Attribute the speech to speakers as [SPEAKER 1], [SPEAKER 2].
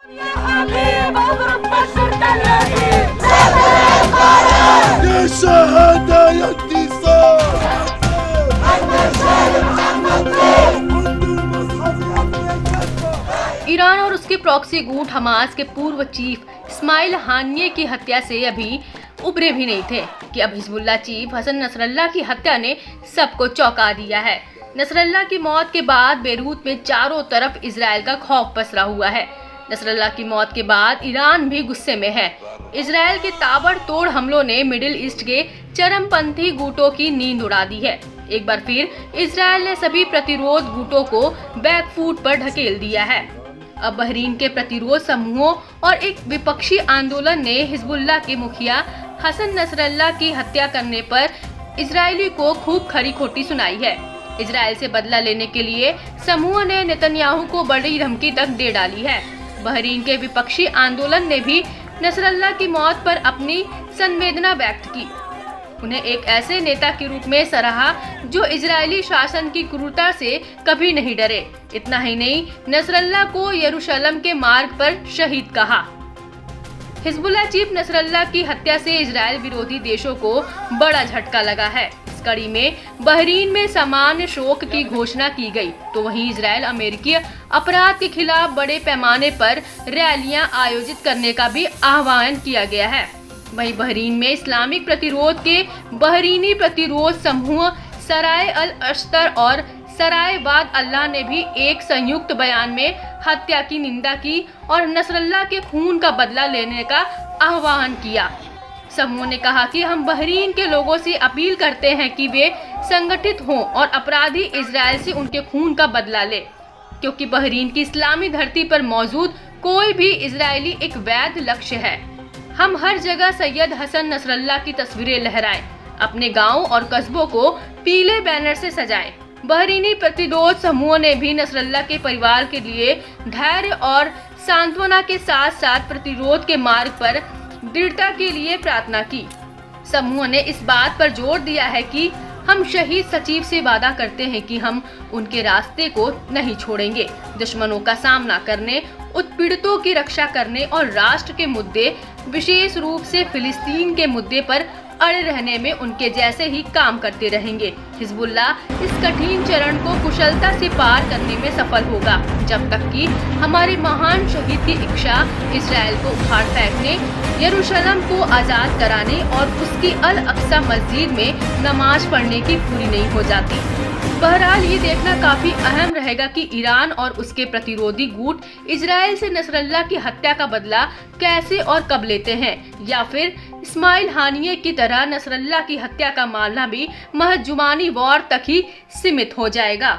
[SPEAKER 1] Iran और उसके proxy गुट हमास के पूर्व चीफ इस्माइल हानिये की हत्या से अभी उबरे भी नहीं थे कि अब हिजबुल्लाह चीफ हसन नसरल्लाह की हत्या ने सबको चौंका दिया है। नसरल्लाह की मौत के बाद बेरूत में चारों तरफ इजराइल का खौफ पसरा हुआ है। नसरल्लाह की मौत के बाद ईरान भी गुस्से में है। इजराइल के ताबड़तोड़ हमलों ने मिडिल ईस्ट के चरमपंथी गुटों की नींद उड़ा दी है। एक बार फिर इजराइल ने सभी प्रतिरोध गुटों को बैकफुट पर ढकेल दिया है। अब बहरीन के प्रतिरोध समूहों और एक विपक्षी आंदोलन ने हिजबुल्लाह के मुखिया हसन नसरल्लाह की हत्या करने पर इजरायली को खूब खरी खोटी सुनाई है। इजराइल से बदला लेने के लिए समूह ने नेतन्याहू को बड़ी धमकी तक दे डाली है। बहरीन के विपक्षी आंदोलन ने भी नसरल्लाह की मौत पर अपनी संवेदना व्यक्त की। उन्हें एक ऐसे नेता के रूप में सराहा जो इजरायली शासन की क्रूरता से कभी नहीं डरे। इतना ही नहीं, नसरल्लाह को यरूशलेम के मार्ग पर शहीद कहा। हिजबुल्लाह चीफ नसरल्लाह की हत्या से इजराइल विरोधी देशों को बड़ा झटका लगा है। इस कड़ी में बहरीन में सामान्य शोक की घोषणा की गई, तो वहीं इजराइल अमेरिकी अपराध के खिलाफ बड़े पैमाने पर रैलियां आयोजित करने का भी आह्वान किया गया है। वहीं बहरीन में इस्लामिक प्रतिरोध के बहरीनी प्रतिरोध समूह सराय अल अश्तर और सराय वाद अल्लाह ने भी एक संयुक्त बयान में हत्या की निंदा की और नसरल्लाह के खून का बदला लेने का आह्वान किया। समूह ने कहा कि हम बहरीन के लोगों से अपील करते हैं कि वे संगठित हों और अपराधी इजराइल से उनके खून का बदला ले, क्योंकि बहरीन की इस्लामी धरती पर मौजूद कोई भी इजरायली एक वैध लक्ष्य है। हम हर जगह सैयद हसन नसरल्लाह की तस्वीरें लहराएं, अपने गांव और कस्बों को पीले बैनर से सजाएं। बहरीनी प्रतिरोध समूह ने भी नसरल्लाह के परिवार के लिए धैर्य और सांत्वना के साथ साथ प्रतिरोध के मार्ग पर दृढ़ता के लिए प्रार्थना की। समूह ने इस बात पर जोर दिया है कि हम शहीद सचिव से वादा करते हैं कि हम उनके रास्ते को नहीं छोड़ेंगे। दुश्मनों का सामना करने, उत्पीड़ितों की रक्षा करने और राष्ट्र के मुद्दे, विशेष रूप से फिलिस्तीन के मुद्दे पर अड़े रहने में उनके जैसे ही काम करते रहेंगे। हिजबुल्लाह इस कठिन चरण को कुशलता से पार करने में सफल होगा, जब तक कि हमारे महान शहीद की इच्छा इजराइल को उखाड़ फेंकने, यरूशलेम को आजाद कराने और उसकी अल अक्सा मस्जिद में नमाज पढ़ने की पूरी नहीं हो जाती। बहरहाल ये देखना काफी अहम रहेगा कि ईरान और उसके प्रतिरोधी गुट इजराइल से नसरल्लाह की हत्या का बदला कैसे और कब लेते हैं, या फिर इस्माइल हानिये की तरह नसरल्लाह की हत्या का मामला भी महज जुबानी वॉर तक ही सीमित हो जाएगा।